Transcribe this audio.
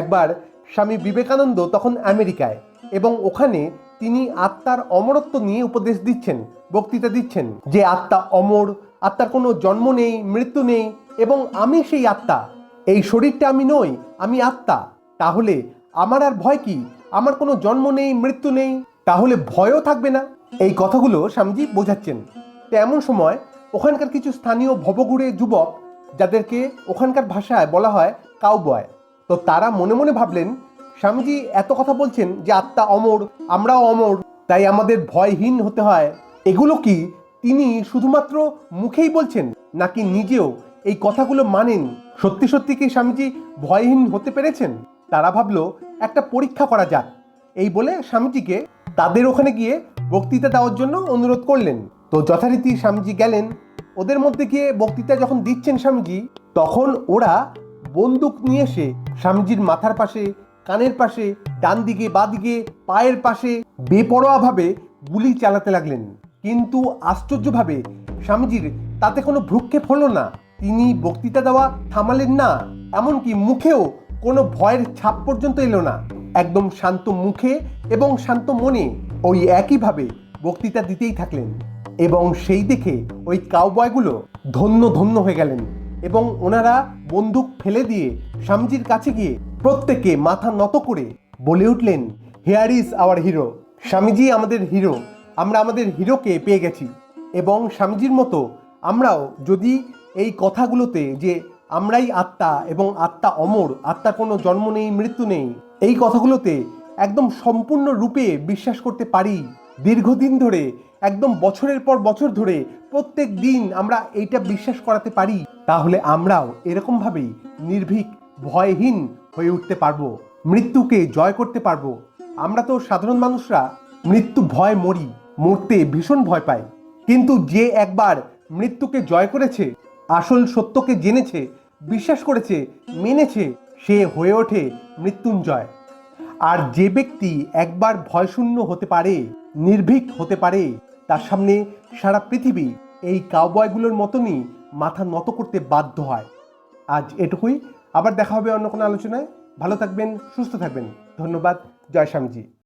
একবার স্বামী বিবেকানন্দ তখন আমেরিকায়, এবং ওখানে তিনি আত্মার অমরত্ব নিয়ে উপদেশ দিচ্ছেন, বক্তৃতা দিচ্ছেন যে আত্মা অমর, আত্মার কোনো জন্ম নেই, মৃত্যু নেই, এবং আমি সেই আত্মা, এই শরীরটা আমি নই, আমি আত্মা। তাহলে আমার আর ভয় কি? আমার কোনো জন্ম নেই, মৃত্যু নেই, তাহলে ভয়ও থাকবে না। এই কথাগুলো স্বামীজি বোঝাচ্ছেন। তো এমন সময় ওখানকার কিছু স্থানীয় ভবঘুরে যুবক, যাদেরকে ওখানকার ভাষায় বলা হয় কাউবয়, তো তারা মনে মনে ভাবলেন, স্বামীজি এত কথা বলছেন যে আত্মা অমর, আমরাও অমর, তাই আমাদের ভয়হীন হতে হয়। এগুলো কি তিনি শুধুমাত্র মুখেই বলছেন, নাকি নিজেও এই কথাগুলো মানেন? সত্যি সত্যি কি স্বামীজি ভয়হীন হতে পেরেছেন? তারা ভাবলো একটা পরীক্ষা করা যাক। এই বলে স্বামীজিকে তাদের ওখানে গিয়ে বক্তৃতা দেওয়ার জন্য অনুরোধ করলেন। তো যথারীতি স্বামীজি গেলেন। ওদের মধ্যে গিয়ে বক্তৃতা যখন দিচ্ছেন স্বামীজি, তখন ওরা বন্দুক নিয়ে এসে স্বামীজির মাথার পাশে, কানের পাশে, ডান দিকে, বা দিকে, পায়ের পাশে বেপরোয়াভাবে গুলি চালাতে লাগলেন। কিন্তু আশ্চর্যভাবে স্বামীজির তাতে কোনো ভ্রুক্ষেপ হলো না। তিনি বক্তৃতা দেওয়া থামালেন না, এমনকি মুখেও কোনো ভয়ের ছাপ পর্যন্ত এলো না। একদম শান্ত মুখে এবং শান্ত মনে ওই একইভাবে বক্তৃতা দিতেই থাকলেন। এবং সেই দেখে ওই কাউবয়গুলো ধন্য ধন্য হয়ে গেলেন, এবং ওনারা বন্দুক ফেলে দিয়ে স্বামীজির কাছে গিয়ে প্রত্যেকে মাথা নত করে বলে উঠলেন, hair is our hero. Swamiji আমাদের হিরো, আমরা আমাদের হিরোকে পেয়ে গেছি। এবং স্বামীজির মতো আমরাও যদি এই কথাগুলোতে, যে আমরাই আত্মা এবং আত্মা অমর, আত্মার কোনো জন্ম নেই, মৃত্যু নেই, এই কথাগুলোতে একদম সম্পূর্ণ রূপে বিশ্বাস করতে পারি, দীর্ঘদিন ধরে, একদম বছরের পর বছর ধরে প্রত্যেক দিন আমরা এইটা বিশ্বাস করাতে পারি, তাহলে আমরাও এরকমভাবেই নির্ভীক, ভয়হীন হয়ে উঠতে পারবো, মৃত্যুকে জয় করতে পারবো। আমরা তো সাধারণ মানুষরা মৃত্যু ভয় মরি, মরতে ভীষণ ভয় পাই। কিন্তু যে একবার মৃত্যুকে জয় করেছে, আসল সত্যকে জেনেছে, বিশ্বাস করেছে, মেনেছে, সে হয়ে ওঠে মৃত্যুঞ্জয়। আর যে ব্যক্তি একবার ভয়শূন্য হতে পারে, নির্ভীক হতে পারে, তার সামনে সারা পৃথিবী এই কাউবয়গুলোর মতনই মাথা নত করতে বাধ্য হয়। আজ এটুকুই, আবার দেখা হবে অন্য কোনো আলোচনায়। ভালো থাকবেন, সুস্থ থাকবেন। ধন্যবাদ। জয় স্বামীজি।